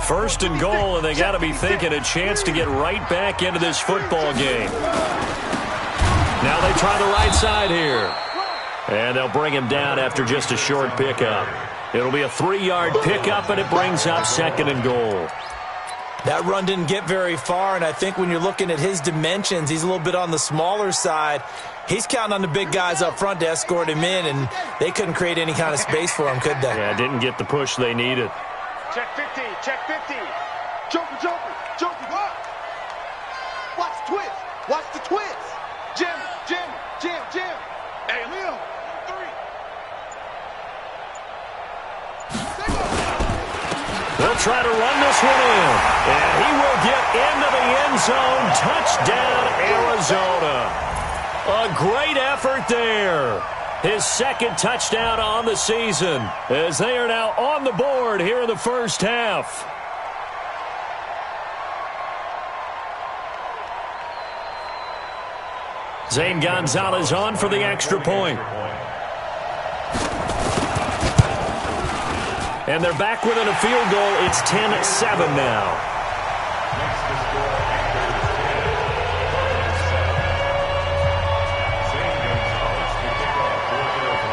First and goal, and they got to be thinking a chance to get right back into this football game. Now they try the right side here. And they'll bring him down after just a short pickup. It'll be a 3-yard pickup, and it brings up second and goal. That run didn't get very far, and I think when you're looking at his dimensions, he's a little bit on the smaller side. He's counting on the big guys up front to escort him in, and they couldn't create any kind of space for him, could they? Yeah, didn't get the push they needed. Check 50, check 50. Joker, Joker, Joker, what? Watch the twist, watch the twist. Jim, Jim, Jim, Jim. Hey, Leo, 3. They'll try to run this one in, and he will get into the end zone. Touchdown, Arizona. A great effort there. His second touchdown on the season, as they are now on the board here in the first half. Zane Gonzalez on for the extra point. And they're back within a field goal. It's 10-7 now.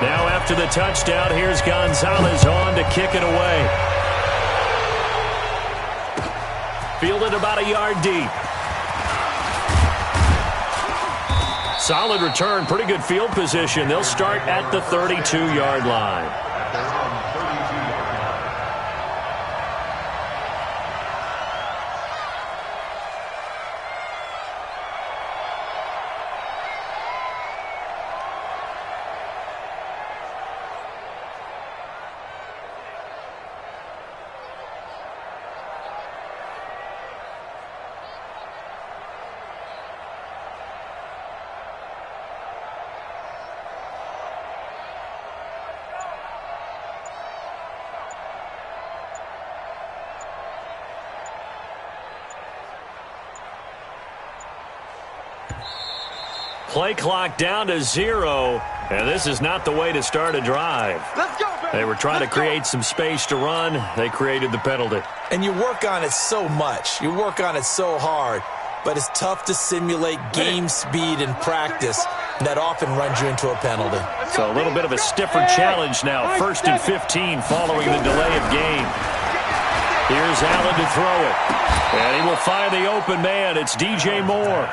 Now after the touchdown, here's Gonzalez on to kick it away. Fielded about a yard deep. Solid return, pretty good field position. They'll start at the 32-yard line. Play clock down to 0, and this is not the way to start a drive. Let's go, baby. They were trying to create some space to run. They created the penalty. And you work on it so much. You work on it so hard. But it's tough to simulate game speed in practice. That often runs you into a penalty. So a little bit of a stiffer challenge now. 1st and 15 following the delay of game. Here's Allen to throw it. And he will find the open man. It's DJ Moore.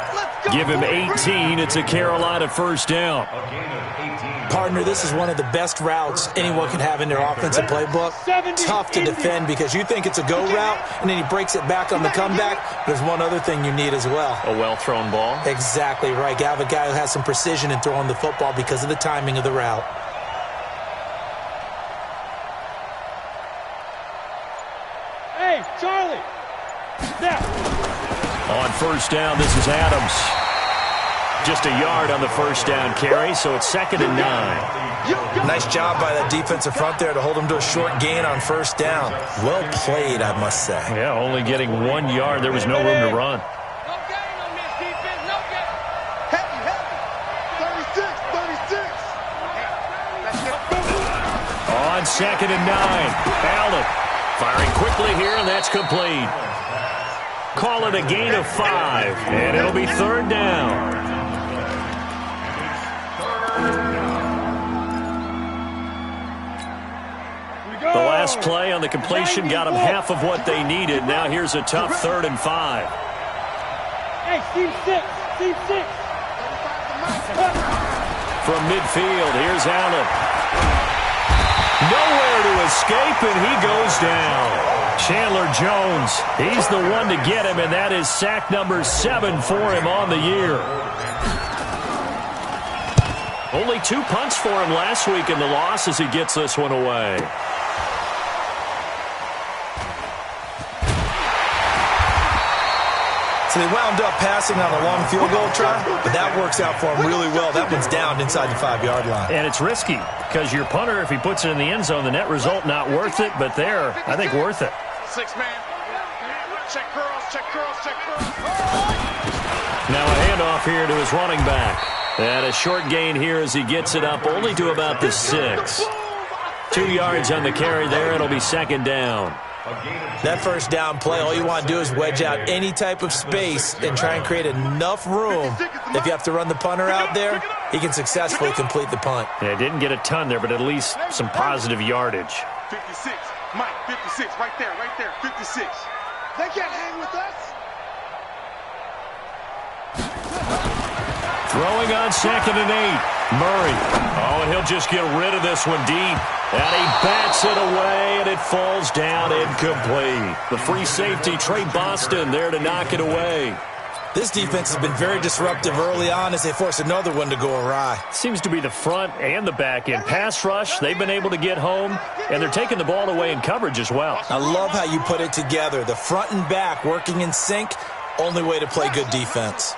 Give him 18. It's a Carolina first down. Partner, this is one of the best routes anyone can have in their offensive playbook. Tough to defend because you think it's a go route, and then he breaks it back on the comeback. There's one other thing you need as well. A well-thrown ball. Exactly right. You have a guy who has some precision in throwing the football because of the timing of the route. Hey, Charlie. Now. On first down, this is Adams. Just a yard on the first down carry, so it's 2nd and 9. Nice job by that defensive front there to hold him to a short gain on first down. Well played, I must say. Yeah, only getting 1 yard. There was no room to run. No gain on this defense, no gain. Heavy, 36. On 2nd and 9, Allen firing quickly here, and that's complete. Call it a gain of 5, and it'll be 3rd down. The last play on the completion got them half of what they needed. Now here's a tough 3rd and 5. Hey, team 6. From midfield, here's Allen. Nowhere to escape, and he goes down. Chandler Jones, he's the one to get him, and that is sack number 7 for him on the year. Only 2 punts for him last week in the loss as he gets this one away. So they wound up passing on a long field goal try, but that works out for them really well. That one's down inside the 5-yard line. And it's risky because your punter, if he puts it in the end zone, the net result not worth it, but there, I think worth it. 6-man. Check curls, check curls, check curls. Now a handoff here to his running back. And a short gain here as he gets it up only to about the 6. 2 yards on the carry there. It'll be 2nd down. That first down play, all you want to do is wedge out any type of space and try and create enough room. If you have to run the punter out there, he can successfully complete the punt. Yeah, didn't get a ton there, but at least some positive yardage. 56, Mike, 56, right there, 56. They can't hang with us. Throwing on 2nd and 8. Murray. Oh, and he'll just get rid of this one deep. And he bats it away, and it falls down incomplete. The free safety, Trey Boston, there to knock it away. This defense has been very disruptive early on as they force another one to go awry. Seems to be the front and the back end. Pass rush, they've been able to get home, and they're taking the ball away in coverage as well. I love how you put it together. The front and back working in sync, only way to play good defense.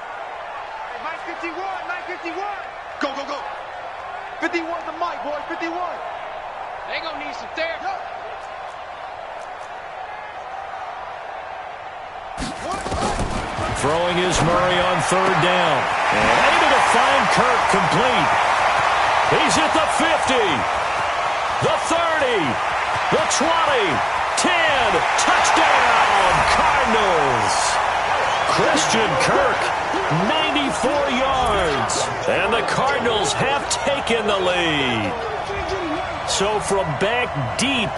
Mike 51, Mike 51. Go, go, go. 51's the Mike, boy, 51. They gonna need some therapy. Throwing is Murray on 3rd down. And able to find Kirk complete. He's at the 50, the 30, the 20, 10. Touchdown, Cardinals. Christian Kirk, 94 yards. And the Cardinals have taken the lead. So from back deep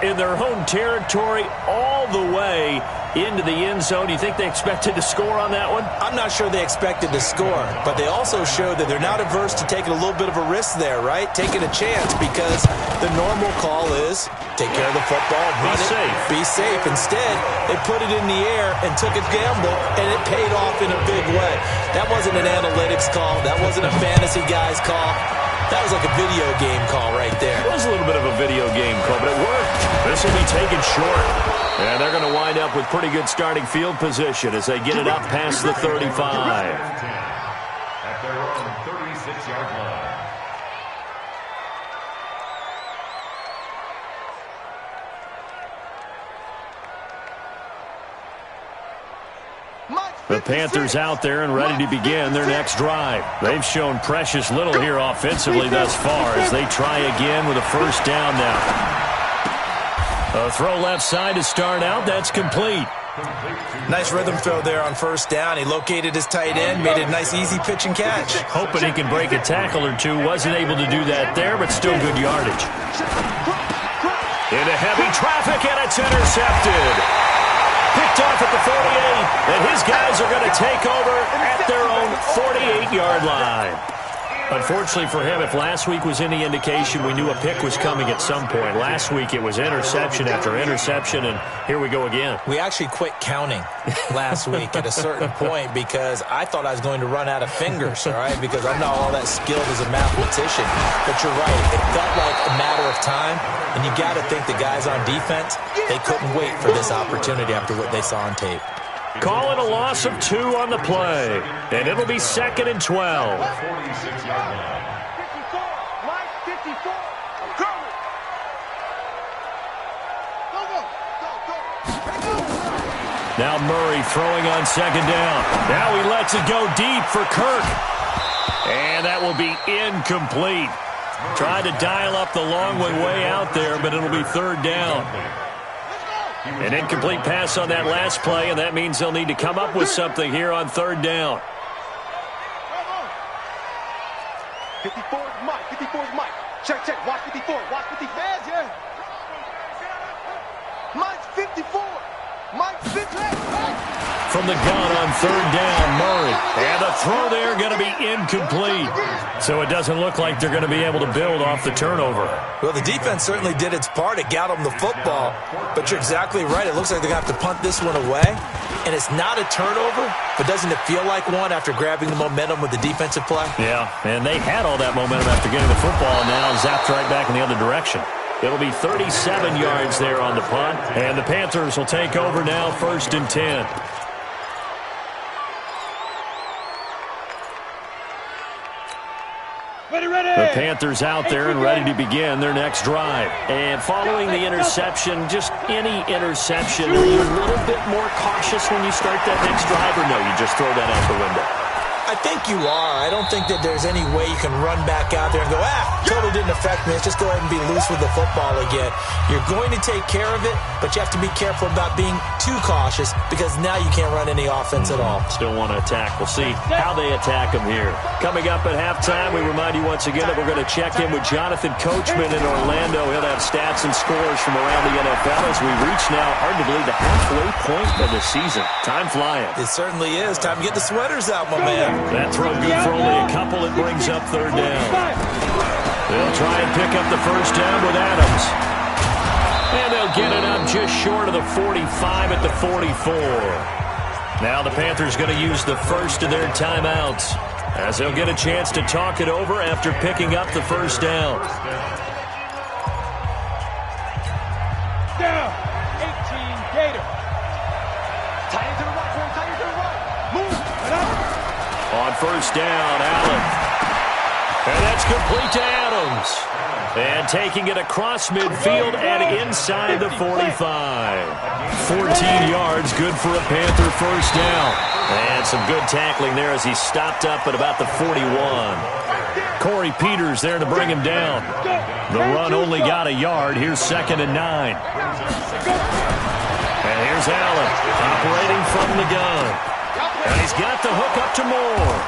in their home territory all the way into the end zone, you think they expected to score on that one? I'm not sure they expected to score, but they also showed that they're not averse to taking a little bit of a risk there, right? Taking a chance, because the normal call is take care of the football, run it, be safe. Instead, they put it in the air and took a gamble, and it paid off in a big way. That wasn't an analytics call. That wasn't a fantasy guy's call. That was like a video game call right there. It was a little bit of a video game call, but it worked. This will be taken short. And they're going to wind up with pretty good starting field position as they get it up past the 35. At their own 36-yard line. The Panthers out there and ready to begin their next drive. They've shown precious little here offensively thus far as they try again with a first down now. A throw left side to start out. That's complete. Nice rhythm throw there on first down. He located his tight end, made it a nice easy pitch and catch. Hoping he can break a tackle or two. Wasn't able to do that there, but still good yardage. Into heavy traffic, and it's intercepted. Picked off at the 48, and his guys are going to take over at their own 48-yard line. Unfortunately for him, if last week was any indication, we knew a pick was coming at some point. Last week it was interception after interception, and here we go again. We actually quit counting last week at a certain point because I thought I was going to run out of fingers, all right, because I'm not all that skilled as a mathematician. But you're right. It felt like a matter of time, and you got to think the guys on defense, they couldn't wait for this opportunity after what they saw on tape. Call it a loss of 2 on the play, and it'll be 2nd and 12. 54, Mike 54. I'm coming. Go. Now Murray throwing on 2nd down. Now he lets it go deep for Kirk. And that will be incomplete. Tried to dial up the long one way out there, but it'll be 3rd down. An incomplete pass on that last play, and that means they'll need to come up with something here on 3rd down. 54 is Mike. 54 is Mike. Check. Watch 54. Watch 54. Yeah. Mike's 54. Mike's 54. From the gun on 3rd down, Murray. And the throw there going to be incomplete. So it doesn't look like they're going to be able to build off the turnover. Well, the defense certainly did its part. It got them the football. But you're exactly right. It looks like they're going to have to punt this one away. And it's not a turnover, but doesn't it feel like one after grabbing the momentum with the defensive play? Yeah, and they had all that momentum after getting the football, and now zapped right back in the other direction. It'll be 37 yards there on the punt, and the Panthers will take over now, 1st and 10. The Panthers out there and ready to begin their next drive. And following the interception, just any interception, are you a little bit more cautious when you start that next drive, or no, you just throw that out the window? I think you are. I don't think that there's any way you can run back out there and go, totally didn't affect me. Let's just go ahead and be loose with the football again. You're going to take care of it, but you have to be careful about being too cautious because now you can't run any offense at all. Still want to attack. We'll see how they attack them here. Coming up at halftime, we remind you once again that we're going to check in with Jonathan Coachman in Orlando. He'll have stats and scores from around the NFL as we reach now, hard to believe, the halfway point of the season. Time flying. It certainly is. Time to get the sweaters out, my man. That throw good for only a couple. It brings up third down. They'll try and pick up the first down with Adams. And they'll get it up just short of the 45 at the 44. Now the Panthers going to use the first of their timeouts as they'll get a chance to talk it over after picking up the first down. Down. 18 Gator. Tight end to the right. Tight end to the right. Move. On first down, Allen. And that's complete to Adams. And taking it across midfield and inside the 45. 14 yards, good for a Panther first down. And some good tackling there as he stopped up at about the 41. Corey Peters there to bring him down. The run only got a yard. Here's 2nd and 9. And here's Allen operating from the gun. And he's got the hook up to Moore.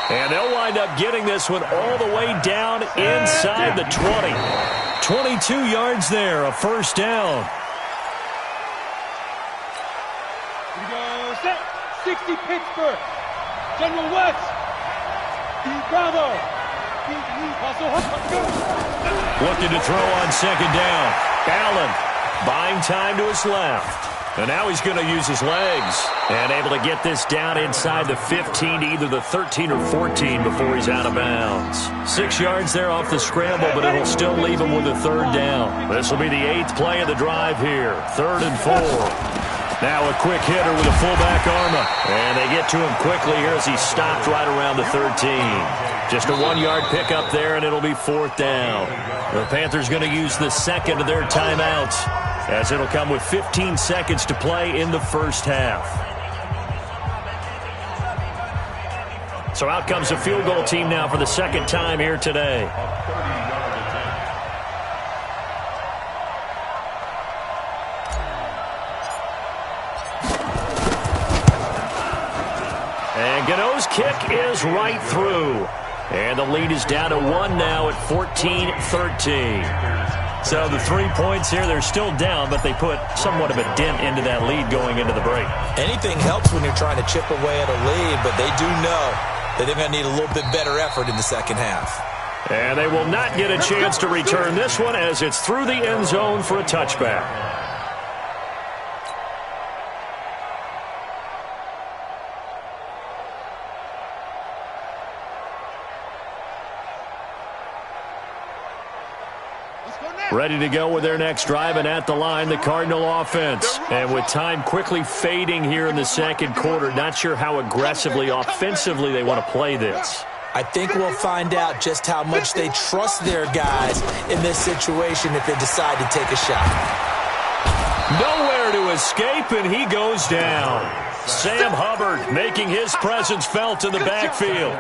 And they'll wind up getting this one all the way down inside the 20. 22 yards there, a first down. Here we go. Set. 60 Pittsburgh. General West. D. Bravo. Looking to throw on 2nd down. Allen buying time to his left. And now he's going to use his legs. And able to get this down inside the 15 to either the 13 or 14 before he's out of bounds. 6 yards there off the scramble, but it'll still leave him with a third down. This will be the 8th play of the drive here. 3rd and 4. Now a quick hitter with a fullback armor. And they get to him quickly here as he stopped right around the 13. Just a 1-yard pickup there, and it'll be 4th down. The Panthers going to use the second of their timeouts, as it'll come with 15 seconds to play in the first half. So out comes the field goal team now for the second time here today. And Gano's kick is right through. And the lead is down to 1 now at 14-13. So the 3 points here, they're still down, but they put somewhat of a dent into that lead going into the break. Anything helps when you're trying to chip away at a lead, but they do know that they're going to need a little bit better effort in the second half. And they will not get a chance to return this one as it's through the end zone for a touchback. Ready to go with their next drive, and at the line, the Cardinal offense. And with time quickly fading here in the second quarter, not sure how aggressively, offensively they want to play this. I think we'll find out just how much they trust their guys in this situation if they decide to take a shot. Nowhere to escape, and he goes down. Sam Hubbard making his presence felt in the backfield.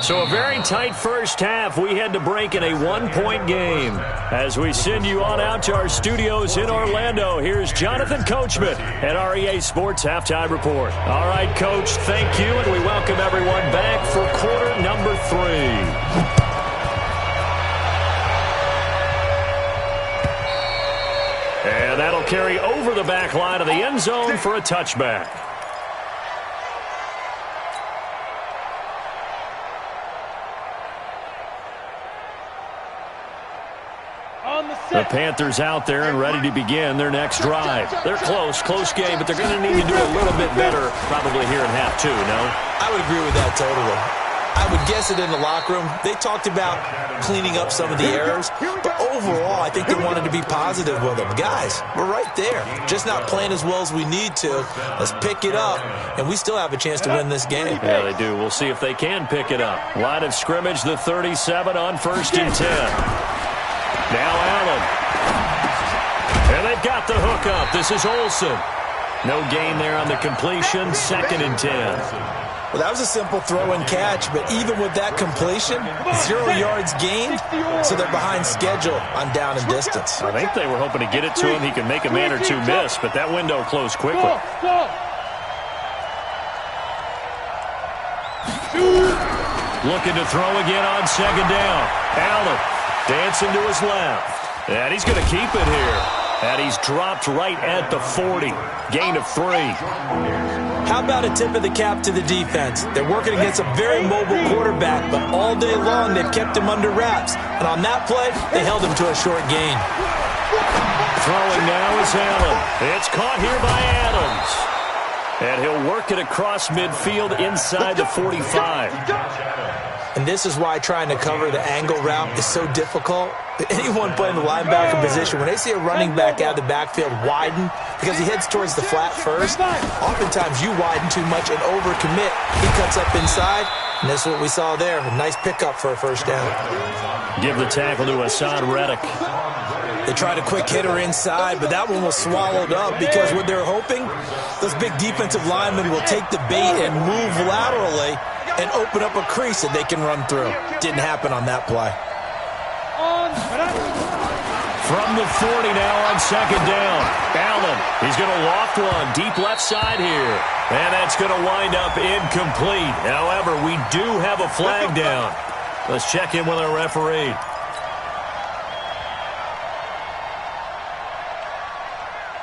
So a very tight first half. We head to break in a 1-point game. As we send you on out to our studios in Orlando, here's Jonathan Coachman at our EA Sports Halftime Report. All right, Coach, thank you, and we welcome everyone back for quarter number 3. And that'll carry over the back line of the end zone for a touchback. The Panthers out there and ready to begin their next drive. They're close game, but they're going to need to do a little bit better probably here in half 2, no? I would agree with that totally. I would guess it in the locker room. They talked about cleaning up some of the errors, but overall, I think they wanted to be positive with them. Guys, we're right there. Just not playing as well as we need to. Let's pick it up, and we still have a chance to win this game. Yeah, they do. We'll see if they can pick it up. Line of scrimmage, the 37 on 1st and 10. Now Allen. And they've got the hook up. This is Olsen. No gain there on the completion. 2nd and 10. Well, that was a simple throw and catch, but even with that completion, 0 yards gained, so they're behind schedule on down and distance. I think they were hoping to get it to him. He could make a man or two miss, but that window closed quickly. Looking to throw again on second down. Allen dancing to his left. And he's going to keep it here. And he's dropped right at the 40. Gain of 3. How about a tip of the cap to the defense? They're working against a very mobile quarterback, but all day long they've kept him under wraps. And on that play, they held him to a short gain. Throwing now is Allen. It's caught here by Adams. And he'll work it across midfield inside the 45. And this is why trying to cover the angle route is so difficult. Anyone playing the linebacker position, when they see a running back out of the backfield widen because he heads towards the flat first, oftentimes you widen too much and overcommit. He cuts up inside, and that's what we saw there. A nice pickup for a first down. Give the tackle to Hassan Reddick. They tried a quick hitter inside, but that one was swallowed up because what they're hoping, those big defensive linemen will take the bait and move laterally and open up a crease that they can run through. Didn't happen on that play. From the 40 now on second down. Allen, he's going to loft one deep left side here. And that's going to wind up incomplete. However, we do have a flag down. Let's check in with our referee.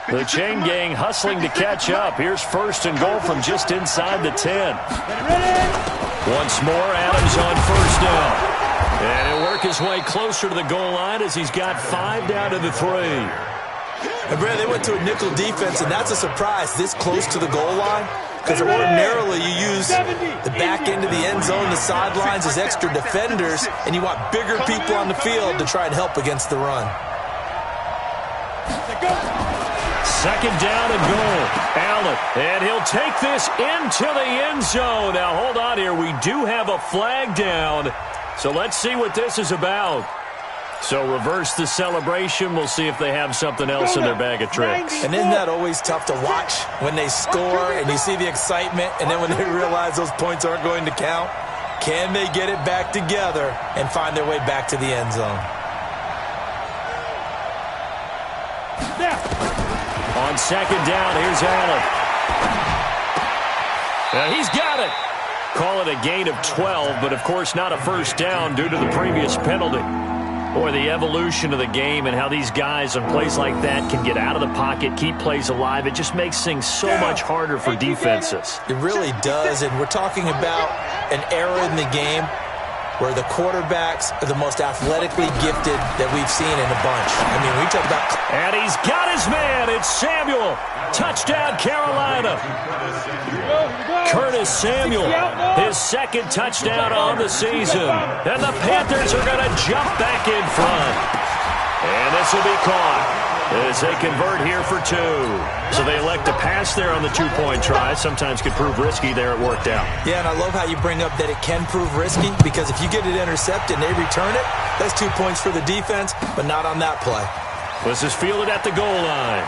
The chain gang hustling to catch up. Here's first and goal from just inside the 10. Once more, Adams on first down. And he'll work his way closer to the goal line as he's got 5 down to the 3. And Brad, they went to a nickel defense, and that's a surprise this close to the goal line. Because ordinarily you use the back end of the end zone, the sidelines as extra defenders, and you want bigger people on the field to try and help against the run. Second down and goal. Allen, and he'll take this into the end zone. Now, hold on here. We do have a flag down. So let's see what this is about. So reverse the celebration. We'll see if they have something else in their bag of tricks. And isn't that always tough to watch when they score and you see the excitement, and then when they realize those points aren't going to count? Can they get it back together and find their way back to the end zone? On second down, here's Allen. Now he's got it. Call it a gain of 12, but of course not a first down due to the previous penalty. Boy, the evolution of the game and how these guys on plays like that can get out of the pocket, keep plays alive, it just makes things so much harder for defenses. It really does, and we're talking about an era in the game where the quarterbacks are the most athletically gifted that we've seen in a bunch. I mean, we talk about... And he's got his man. It's Samuel. Touchdown, Carolina. Curtis Samuel, his second touchdown on the season. And the Panthers are going to jump back in front. And this will be caught as they convert here for 2. So they elect to pass there on the 2-point try. Sometimes could prove risky. There it worked out. Yeah, and I love how you bring up that it can prove risky, because if you get it intercepted and they return it, that's 2 points for the defense, but not on that play. This is fielded at the goal line.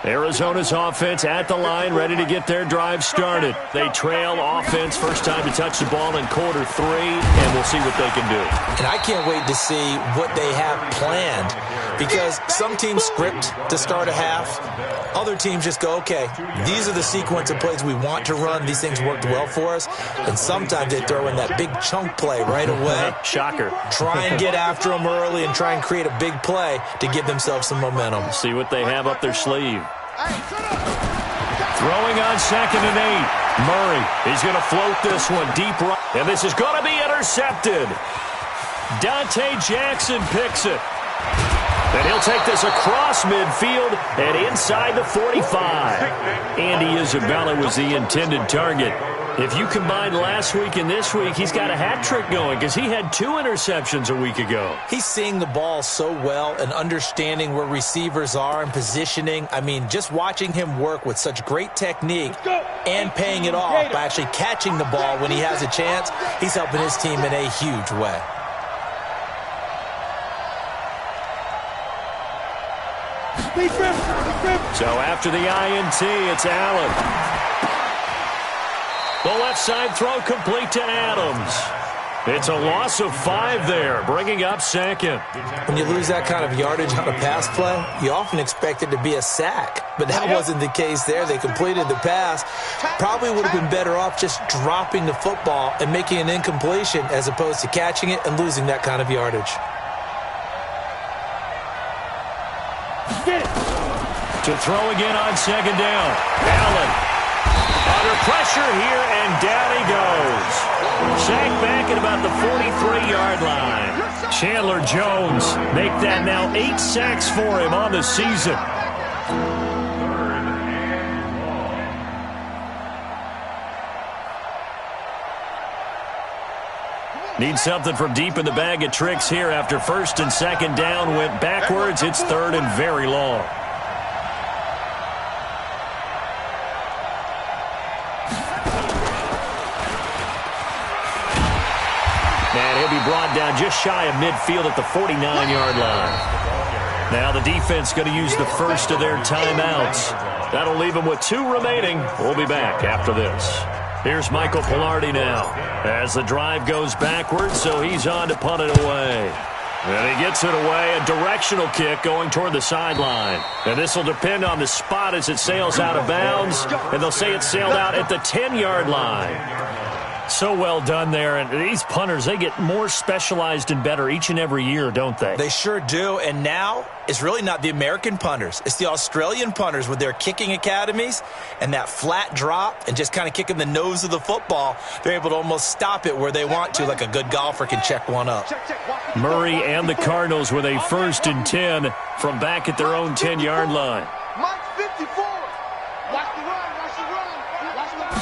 Arizona's offense at the line, ready to get their drive started. They trail offense, first time to touch the ball in quarter 3, and we'll see what they can do. And I can't wait to see what they have planned, because some teams script to start a half. Other teams just go, okay, these are the sequence of plays we want to run. These things worked well for us. And sometimes they throw in that big chunk play right away. Shocker. Try and get after them early and try and create a big play to give themselves some momentum. See what they have up their sleeve. Throwing on second and 8. Murray, he's going to float this one deep right. And this is going to be intercepted. Dante Jackson picks it. And he'll take this across midfield and inside the 45. Andy Isabella was the intended target. If you combine last week and this week, he's got a hat trick going because he had 2 interceptions a week ago. He's seeing the ball so well and understanding where receivers are and positioning. I mean, just watching him work with such great technique and paying it off by actually catching the ball when he has a chance, he's helping his team in a huge way. So after the INT, it's Allen. The left side throw complete to Adams. It's a loss of 5 there, bringing up second. When you lose that kind of yardage on a pass play, you often expect it to be a sack. But that wasn't the case there. They completed the pass. Probably would have been better off just dropping the football and making an incompletion as opposed to catching it and losing that kind of yardage. To throw again on second down. Allen. Under pressure here, and down he goes. Sacked back at about the 43-yard line. Chandler Jones make that now 8 sacks for him on the season. Need something from deep in the bag of tricks here after first and second down went backwards. It's third and very long. And he'll be brought down just shy of midfield at the 49-yard line. Now the defense going to use the first of their timeouts. That'll leave them with 2 remaining. We'll be back after this. Here's Michael Pilardi now as the drive goes backwards, so he's on to punt it away. And he gets it away, a directional kick going toward the sideline. And this will depend on the spot as it sails out of bounds, and they'll say it sailed out at the 10-yard line. So well done there, and these punters, they get more specialized and better each and every year, don't they? They sure do, and now it's really not the American punters. It's the Australian punters with their kicking academies and that flat drop and just kind of kicking the nose of the football. They're able to almost stop it where they want to, like a good golfer can check one up. Murray and the Cardinals with a 1st and 10 from back at their own 10-yard line. Mike 54. Watch the run, watch the run, watch the run.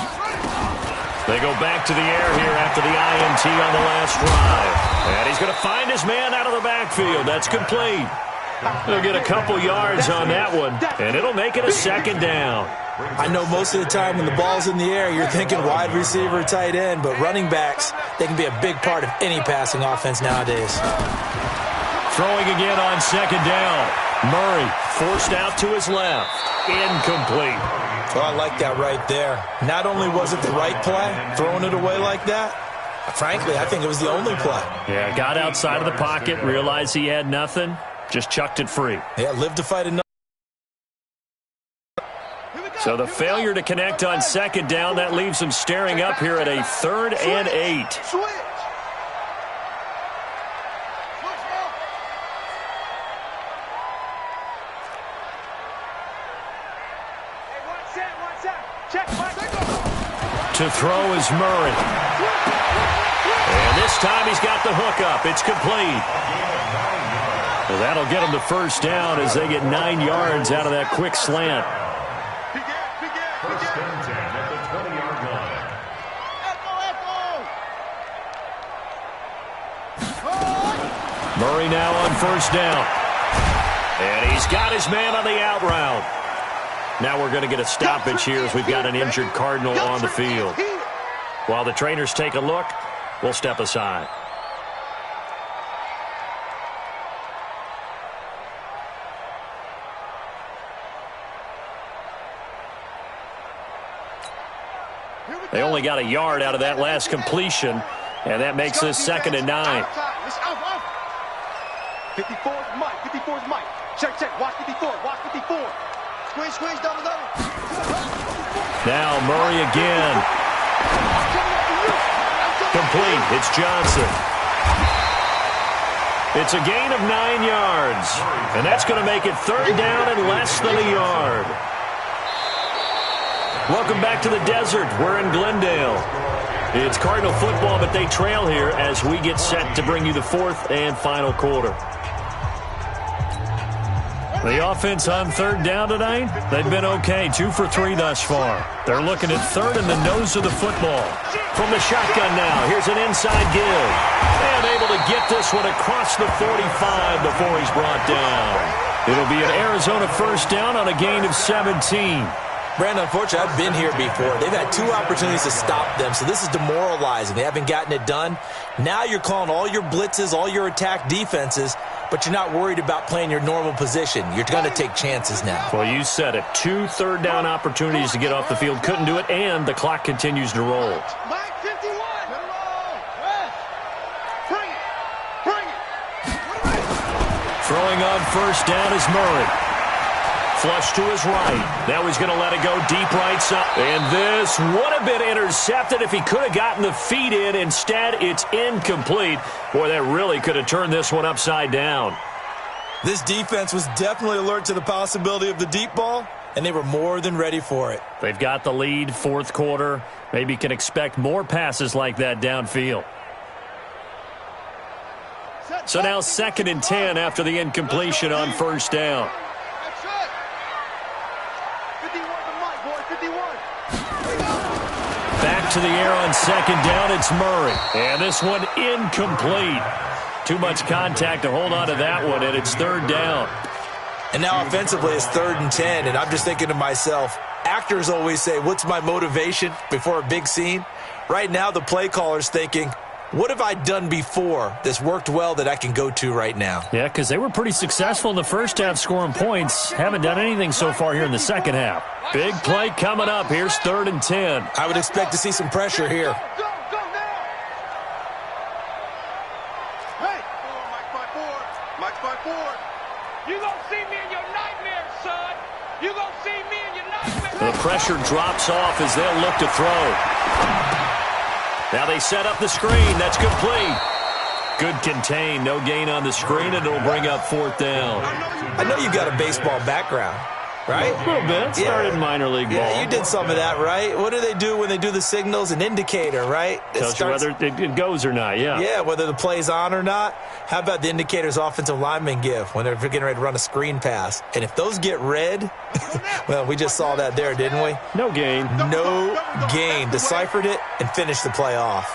They go back to the air here after the INT on the last drive. And he's going to find his man out of the backfield. That's complete. He'll get a couple yards on that one, and it'll make it a 2nd down. I know most of the time when the ball's in the air, you're thinking wide receiver, tight end, but running backs, they can be a big part of any passing offense nowadays. Throwing again on 2nd down. Murray forced out to his left. Incomplete. Oh, I like that right there. Not only was it the right play, throwing it away like that, frankly, I think it was the only play. Yeah, got outside of the pocket, realized he had nothing, just chucked it free. Yeah, lived to fight another. So the failure to connect on 2nd down, that leaves him staring up here at a 3rd and 8. Switch. To throw is Murray. And this time he's got the hook up. It's complete. Well, that'll get him the 1st down as they get 9 yards out of that quick slant. First and 10 at the 20-yard line. Murray now on 1st down. And he's got his man on the out route. Now we're going to get a stoppage here as we've got an injured Cardinal on the field. While the trainers take a look, we'll step aside. They only got a yard out of that last completion, and that makes this 2nd and 9. 54's Mike. 54's Mike. Check, check. Watch 54. Watch 54. Squeeze, squeeze, double, double. Now Murray again. Complete. It's Johnson. It's a gain of 9 yards, and that's going to make it 3rd down and less than a yard. Welcome back to the desert. We're in Glendale. It's Cardinal football, but they trail here as we get set to bring you the 4th and final quarter. The offense on third down tonight, they've been okay. 2 for 3 thus far. They're looking at third in the nose of the football. From the shotgun now, here's an inside give. And able to get this one across the 45 before he's brought down. It'll be an Arizona first down on a gain of 17. Brandon, unfortunately, I've been here before. They've had 2 opportunities to stop them, so this is demoralizing. They haven't gotten it done. Now you're calling all your blitzes, all your attack defenses, but you're not worried about playing your normal position. You're going to take chances now. Well, you said it. 2 third-down opportunities to get off the field. Couldn't do it, and the clock continues to roll. Mike 51. Bring it. Bring it. Throwing on first down is Murray. Flush to his right. Now he's going to let it go deep right side. And this would have been intercepted if he could have gotten the feet in. Instead, it's incomplete. Boy, that really could have turned this one upside down. This defense was definitely alert to the possibility of the deep ball, and they were more than ready for it. They've got the lead, fourth quarter. Maybe can expect more passes like that downfield. So now 2nd and 10 after the incompletion on first down. Back to the air on 2nd down, it's Murray. And this one incomplete. Too much contact to hold on to that one, and it's 3rd down. And now offensively it's 3rd and 10, and I'm just thinking to myself, actors always say, what's my motivation before a big scene? Right now the play caller's thinking, what have I done before that's worked well that I can go to right now? Yeah, because they were pretty successful in the first half scoring points. Haven't done anything so far here in the second half. Big play coming up. Here's 3rd and 10. I would expect to see some pressure here. Go now. Hey. Mike 5-4. Mike 5-4. You gonna see me in your nightmares, son. You gonna see me in your nightmares. The pressure drops off as they'll look to throw. Now they set up the screen. That's complete. Good contain. No gain on the screen, and it'll bring up 4th down. I know you've got a baseball background, right? A little bit. Started in minor league ball. Yeah, you did some of that, right? What do they do when they do the signals? An indicator, right? Tells you whether it goes or not, yeah. Yeah, whether the play's on or not. How about the indicators offensive linemen give when they're getting ready to run a screen pass? And if those get red, well, we just saw that there, didn't we? No gain. No gain. Deciphered it and finished the play off.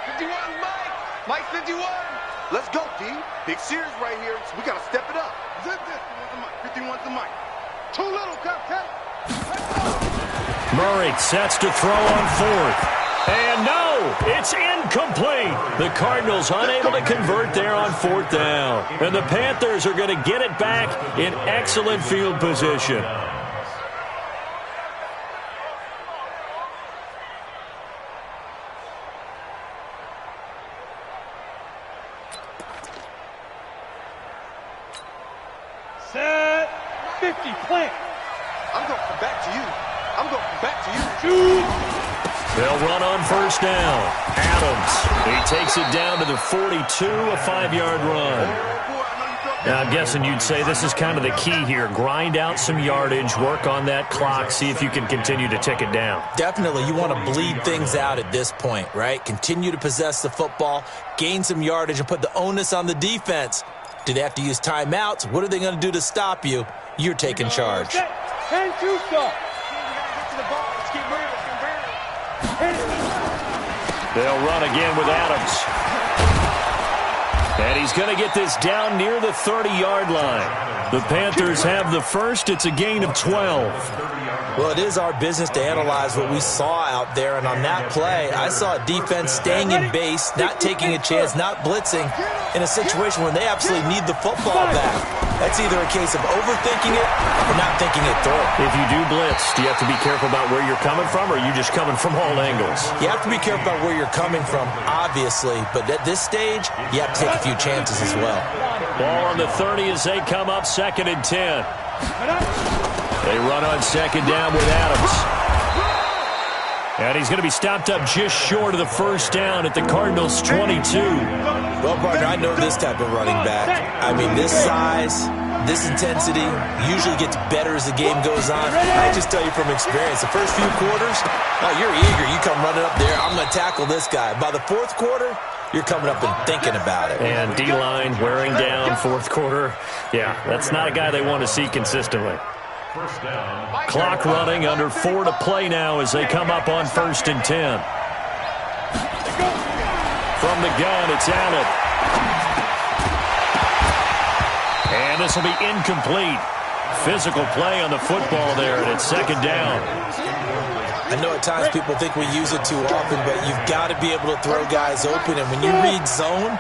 51, Mike 51. Let's go, D. Big series right here. So we got to step it up. 51's the Mike. Too little, Captain. Murray sets to throw on 4th. And no, it's incomplete. The Cardinals unable to convert there on 4th down. And the Panthers are going to get it back in excellent field position. Set 50, plant. I'm going to come back to you. I'm going to come back to you. Shoot. They'll run on first down. Adams, he takes it down to the 42, a 5-yard run. Now, I'm guessing you'd say this is kind of the key here. Grind out some yardage, work on that clock, see if you can continue to tick it down. Definitely, you want to bleed things out at this point, right? Continue to possess the football, gain some yardage, and put the onus on the defense. Do they have to use timeouts? What are they going to do to stop you? You're taking charge. And 2 stop. They'll run again with Adams. And he's going to get this down near the 30-yard line. The Panthers have the first. It's a gain of 12. Well, it is our business to analyze what we saw out there. And on that play, I saw a defense staying in base, not taking a chance, not blitzing in a situation where they absolutely need the football back. That's either a case of overthinking it or not thinking it through. If you do blitz, do you have to be careful about where you're coming from, or are you just coming from all angles? You have to be careful about where you're coming from, obviously. But at this stage, you have to take a few chances as well. Ball on the 30 as they come up 2nd and 10. They run on 2nd down with Adams. And he's going to be stopped up just short of the first down at the Cardinals' 22. Well, partner, I know this type of running back. I mean, this size, this intensity usually gets better as the game goes on. I just tell you from experience, the first few quarters, oh, you're eager. You come running up there, I'm going to tackle this guy. By the 4th quarter, you're coming up and thinking about it. And D-line wearing down fourth quarter. Yeah, that's not a guy they want to see consistently. Clock running, under 4 to play now as they come up on 1st and 10. From the gun, it's Allen. And this will be incomplete. Physical play on the football there, and it's 2nd down. I know at times people think we use it too often, but you've got to be able to throw guys open. And when you read zone,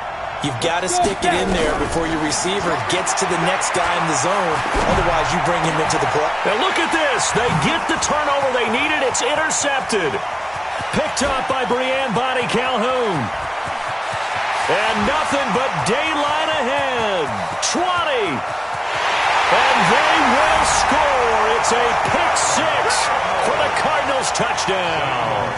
you've got to stick it in there before your receiver gets to the next guy in the zone. Otherwise, you bring him into the play. Now look at this. They get the turnover they needed. It's intercepted. Picked up by Brianne Bonnie Calhoun. And nothing but daylight ahead. 20. And they will score. It's a pick 6 for the Cardinals touchdown.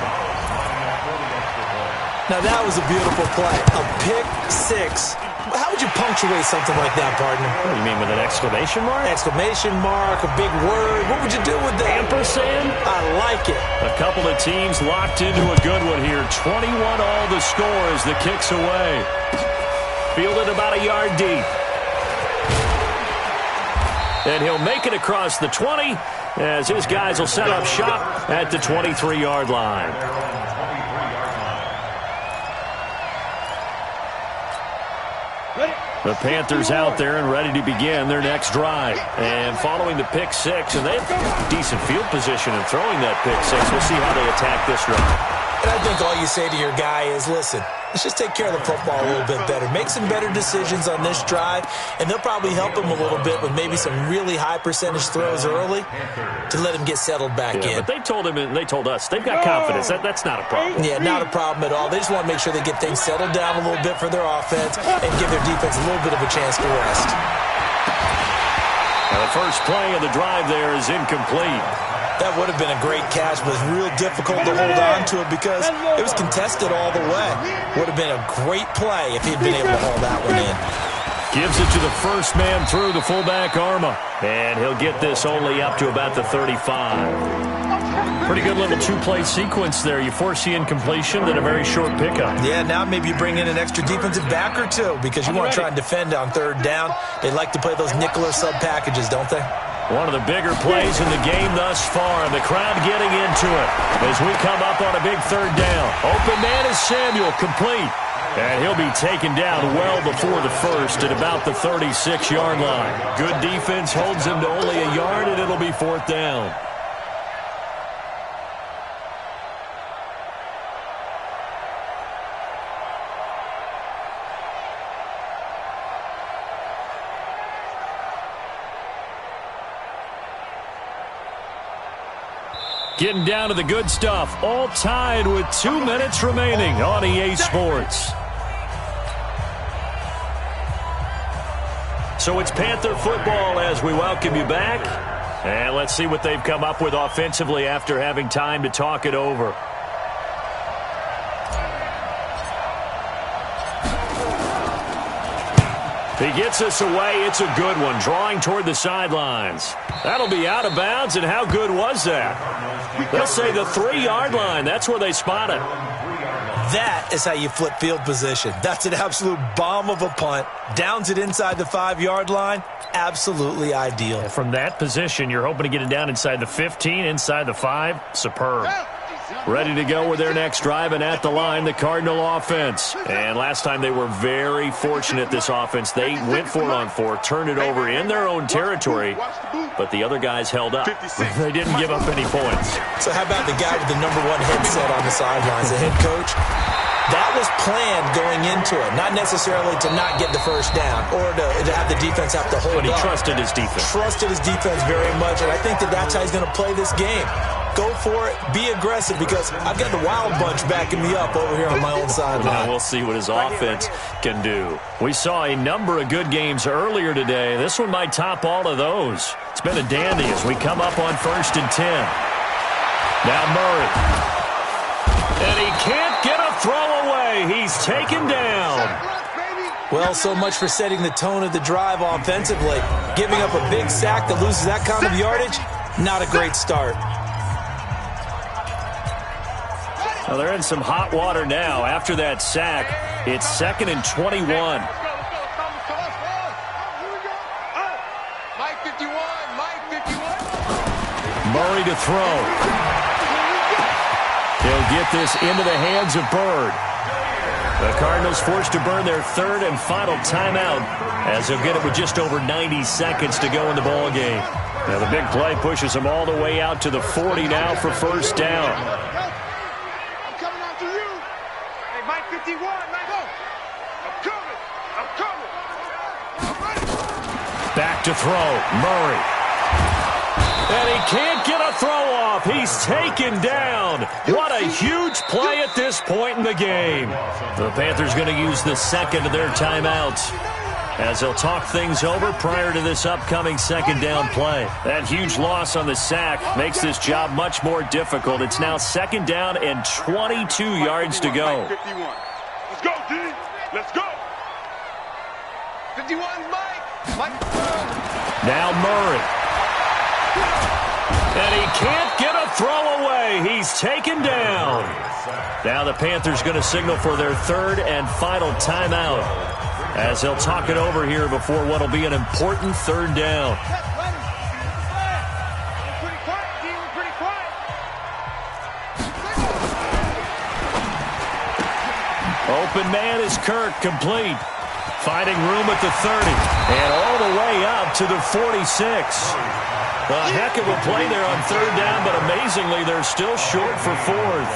Now that was a beautiful play. A pick 6. How would you punctuate something like that, partner? What do you mean, with an exclamation mark? Exclamation mark, a big word. What would you do with that? Ampersand? I like it. A couple of teams locked into a good one here. 21 all the score as the kick's away. Fielded about a yard deep. And he'll make it across the 20 as his guys will set up shop at the 23-yard line. The Panthers out there and ready to begin their next drive. And following the pick 6, and they have decent field position in throwing that pick 6. We'll see how they attack this drive. And I think all you say to your guy is, listen, let's just take care of the football a little bit better. Make some better decisions on this drive, and they'll probably help him a little bit with maybe some really high percentage throws early to let him get settled back in. But they told him and they told us they've got confidence. That's not a problem. Yeah, not a problem at all. They just want to make sure they get things settled down a little bit for their offense and give their defense a little bit of a chance to rest. Now the first play of the drive there is incomplete. That would have been a great catch, but it was real difficult to hold on to it because it was contested all the way. Would have been a great play if he'd been able to hold that one in. Gives it to the first man through, the fullback Arma. And he'll get this only up to about the 35. Pretty good little two-play sequence there. You force the incompletion, then a very short pickup. Yeah, now maybe you bring in an extra defensive back or two because you want to try and defend on 3rd down. They like to play those nickel or sub packages, don't they? One of the bigger plays in the game thus far, and the crowd getting into it as we come up on a big 3rd down. Open man is Samuel, complete. And he'll be taken down well before the first at about the 36-yard line. Good defense holds him to only a yard, and it'll be 4th down. Getting down to the good stuff, all tied with 2 minutes remaining on EA Sports. So it's Panther football as we welcome you back. And let's see what they've come up with offensively after having time to talk it over. He gets us away. It's a good one, drawing toward the sidelines. That'll be out of bounds, and how good was that? They'll say the 3-yard line. That's where they spot it. That is how you flip field position. That's an absolute bomb of a punt. Downs it inside the 5-yard line. Absolutely ideal. From that position, you're hoping to get it down inside the 15, inside the 5. Superb. Ready to go with their next drive, and at the line, the Cardinal offense. And last time they were very fortunate, this offense. They went for it on 4, turned it over in their own territory, but the other guys held up. They didn't give up any points. So how about the guy with the number 1 headset on the sidelines, the head coach? That was planned going into it, not necessarily to not get the first down or to have the defense have to hold up. But he trusted his defense. Trusted his defense very much, and I think that's how he's going to play this game. Go for it. Be aggressive because I've got the wild bunch backing me up over here on my own sideline. We'll see what his offense can do. We saw a number of good games earlier today. This one might top all of those. It's been a dandy as we come up on 1st and 10. Now Murray. And he can't get a throw away. He's taken down. Well, so much for setting the tone of the drive offensively. Giving up a big sack that loses that kind of yardage, not a great start. Well, they're in some hot water now after that sack. It's 2nd and 21. Let's go. Here we go. Oh, Mike 51. Murray to throw. He'll get this into the hands of Bird. The Cardinals forced to burn their 3rd and final timeout as they'll get it with just over 90 seconds to go in the ball game. Now the big play pushes them all the way out to the 40 now for first down. I'm coming after you. Hey, Mike 51, Mike, go. I'm coming. I'm ready. Back to throw. Murray. And he can't get a throw off. He's taken down. What a huge play at this point in the game. The Panthers going to use the 2nd of their timeouts as they'll talk things over prior to this upcoming 2nd down play. That huge loss on the sack makes this job much more difficult. It's now 2nd down and 22 yards to go. 51. Let's go, D. Let's go. 51's Mike. Now Murray. And he can't get a throw away. He's taken down. Now the Panthers going to signal for their 3rd and final timeout as they'll talk it over here before what will be an important 3rd down. Pretty quiet. Open man is Kirk, complete. Finding room at the 30. And all the way up to the 46. A heck of a play there on 3rd down, but amazingly, they're still short for 4th.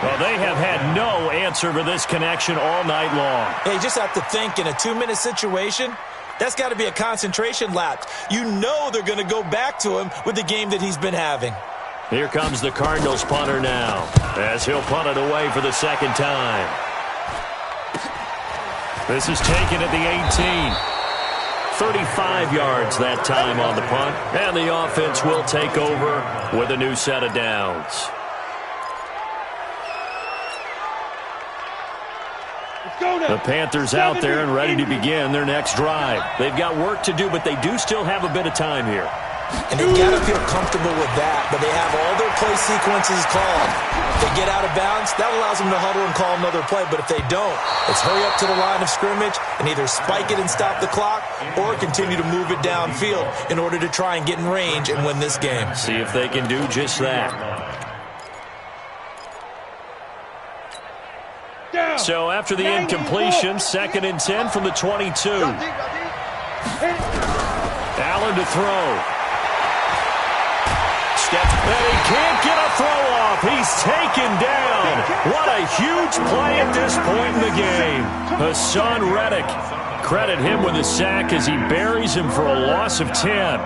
Well, they have had no answer for this connection all night long. Hey, you just have to think in a 2-minute situation, that's got to be a concentration lapse. You know they're going to go back to him with the game that he's been having. Here comes the Cardinals punter now as he'll punt it away for the 2nd time. This is taken at the 18. 35 yards that time on the punt. And the offense will take over with a new set of downs. The Panthers out there and ready to begin their next drive. They've got work to do, but they do still have a bit of time here. And they've got to feel comfortable with that, but they have all their play sequences called. If they get out of bounds, that allows them to huddle and call another play, but if they don't, it's hurry up to the line of scrimmage and either spike it and stop the clock or continue to move it downfield in order to try and get in range and win this game. See if they can do just that. So after the incompletion, 2nd and 10 from the 22. Allen to throw. And he can't get a throw off. He's taken down. What a huge play at this point in the game. Hassan Reddick. Credit him with a sack as he buries him for a loss of 10.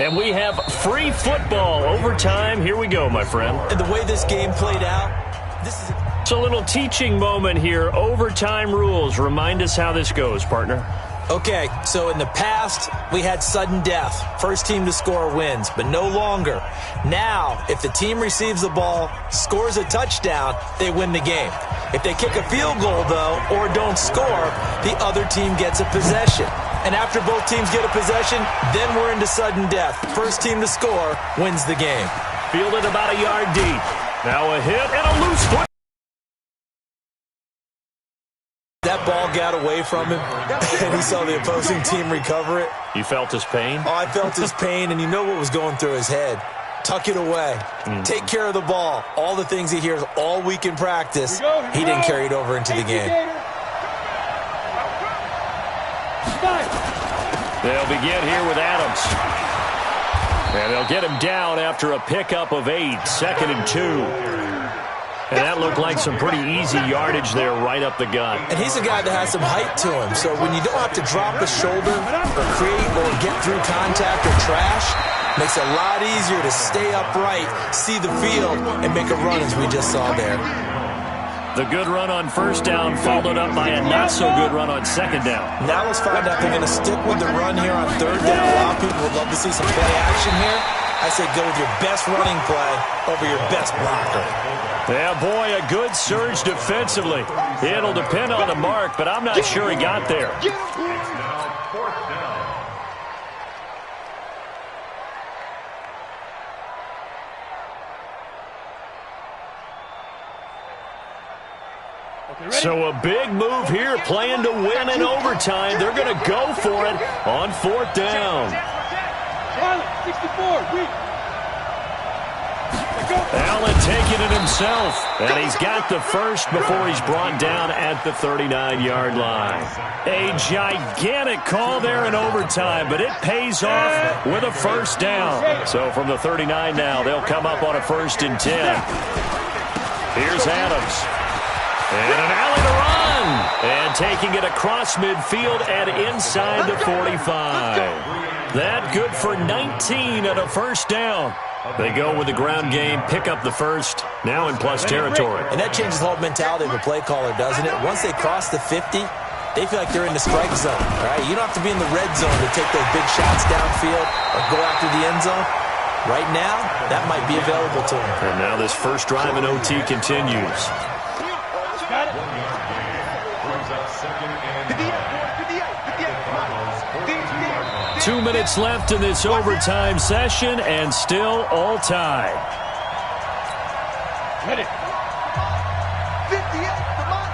And we have free football overtime. Here we go, my friend. And the way this game played out, it's a little teaching moment here. Overtime rules. Remind us how this goes, partner. Okay, so in the past, we had sudden death. First team to score wins, but no longer. Now, if the team receives the ball, scores a touchdown, they win the game. If they kick a field goal, though, or don't score, the other team gets a possession. And after both teams get a possession, then we're into sudden death. First team to score wins the game. Fielded about a yard deep. Now a hit and a loose foot. That ball got away from him, and he saw the opposing team recover it. You felt his pain? Oh, I felt his pain, and you know what was going through his head. Tuck it away. Take care of the ball. All the things he hears all week in practice, he didn't carry it over into the game. They'll begin here with Adams. And they'll get him down after a pickup of 8, 2nd and 2. And that looked like some pretty easy yardage there right up the gut. And he's a guy that has some height to him. So when you don't have to drop a shoulder or create or get through contact or trash, makes it a lot easier to stay upright, see the field, and make a run as we just saw there. The good run on first down followed up by a not-so-good run on second down. Now let's find out if they're going to stick with the run here on third down. A lot of people would love to see some play action here. I say go with your best running play over your best blocker. Yeah, boy, a good surge defensively. It'll depend on the mark, but I'm not sure he got there. Now, fourth down. So a big move here, playing to win in overtime. They're going to go for it on fourth down. 64, weak. Allen taking it himself, and he's got the first before he's brought down at the 39-yard line. A gigantic call there in overtime, but it pays off with a first down. So from the 39 now, they'll come up on a 1st and 10. Here's Adams. And an alley to run. And taking it across midfield and inside the 45. That good for 19 and a first down. They go with the ground game, pick up the first, now in plus territory. And that changes the whole mentality of a play caller, doesn't it? Once they cross the 50, they feel like they're in the strike zone, right? You don't have to be in the red zone to take those big shots downfield or go after the end zone. Right now, that might be available to them. And now this first drive in OT continues. Got it. 2 minutes left in this overtime session, and still all tied. Ready. 58, come on.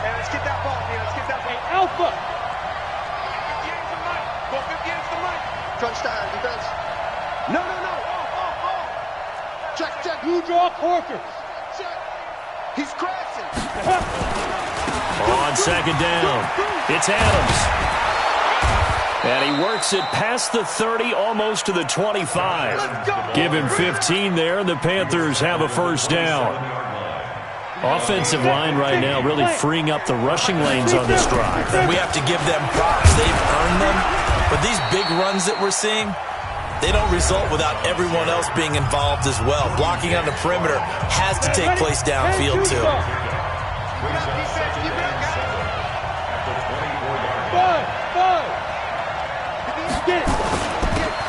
Hey, let's get that ball, man. Let's get that ball. Hey, Alpha. 58's the mic. Go 58's the mic. Crunch time, defense. No. Check. You draw Corker. Check. He's crashing. On second down, it's Adams. And he works it past the 30, almost to the 25. Give him 15 there, and the Panthers have a first down. Offensive line right now really freeing up the rushing lanes on this drive. We have to give them props. They've earned them. But these big runs that we're seeing, they don't result without everyone else being involved as well. Blocking on the perimeter has to take place downfield, too.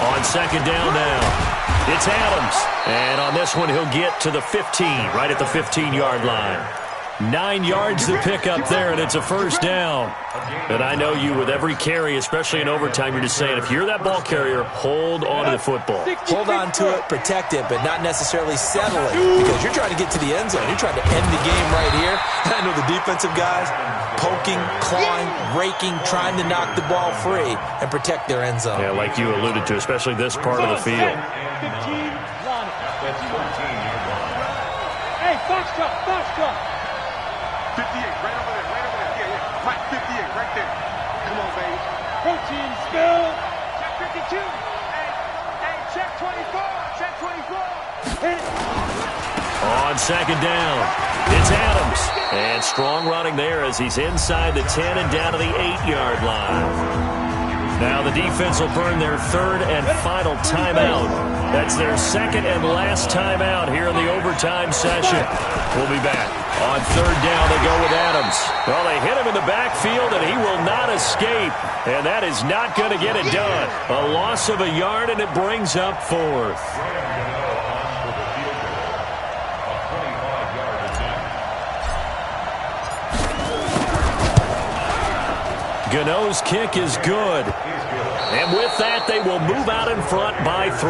On second down now, it's Adams. And on this one, he'll get to the 15, right at the 15-yard line. 9 yards to pick up there, and it's a first down. And I know you, with every carry, especially in overtime, you're just saying, if you're that ball carrier, hold on to the football. Hold on to it, protect it, but not necessarily settle it, because you're trying to get to the end zone. You're trying to end the game right here. And I know the defensive guys poking, clawing, raking, trying to knock the ball free and protect their end zone. Yeah, like you alluded to, especially this part of the field. 15, hey, Foxtrot. 58, right over there. Yeah. Right, 58, right there. Come on, baby. Protein spill. Check 52. Hey, check 24. Check 24. Hit it. On second down, it's Adams. And strong running there as he's inside the 10 and down to the 8-yard line. Now the defense will burn their third and final timeout. That's their second and last timeout here in the overtime session. We'll be back. On third down, they go with Adams. Well, they hit him in the backfield, and he will not escape. And that is not going to get it done. A loss of a yard, and it brings up fourth. Gano's kick is good. And with that, they will move out in front by 3.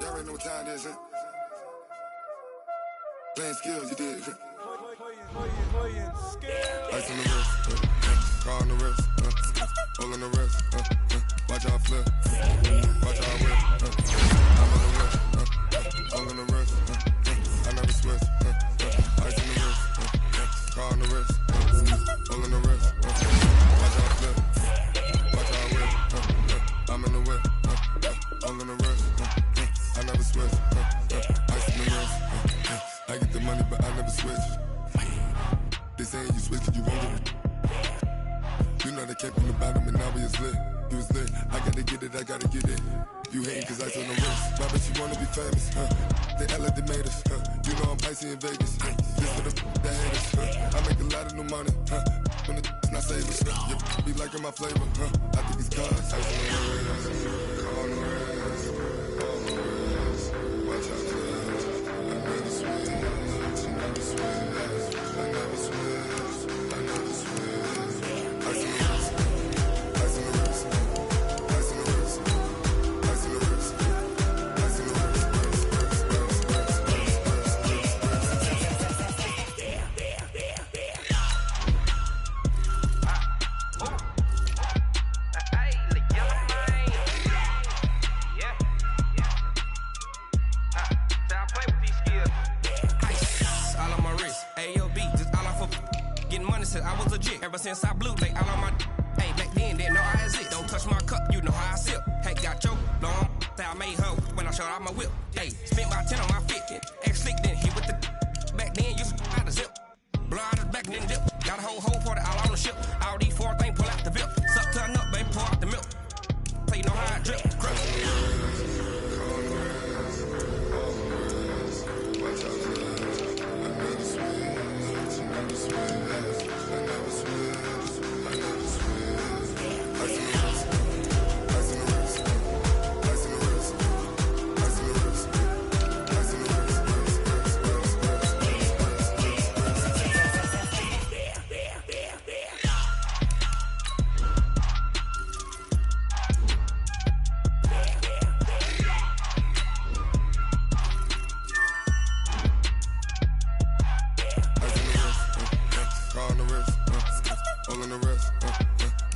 Y'all already know what time it is, huh? Playing skills, you did. Ice on the wrist, car on the wrist, hole on the wrist, watch out flip, watch out whip, I'm on the wrist, hole on the wrist, I never switch, ice on the wrist, car on the wrist, hole on the wrist, watch out flip, watch out whip, I'm in the whip, hole on the wrist, I never switch, ice on the wrist, I get the money but I never switch. They saying you switch it, you won't get it. You know they came from the bottom and now we is lit. You was lit, I gotta get it, I gotta get it. You hating cause ice on the wrist. My bitch, you wanna be famous, They act like they made us, You know I'm icy in Vegas, This for the haters, I make a lot of new money, When the not savings, You be liking my flavor, I think it's cause ice on the wrist, on the wrist, on the wrist. Watch out, I never switch, I never switch, I never switch, I never switch. Ice on the wrist, ice on the wrist, ice on the wrist, ice on the wrist, ice on the wrist. I was legit ever since I blew they all on my hey back then didn't know I exist. Don't touch my cup, you know how I sip. Hey, got your long I made her when I showed out my whip. Hey, spent about 10 on my fit. Ex slick then hit with the back then used to out the zip. Blow out his back and then dip. Got a whole for the all on the ship. All these 4 things pull out the bip. Suck turn up, baby, pour out the milk. So you know how I drip. Crush.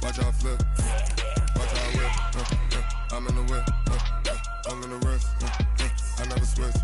Watch how I flip, watch how I whip, I'm in the whip, I'm in the wrist, I never switch.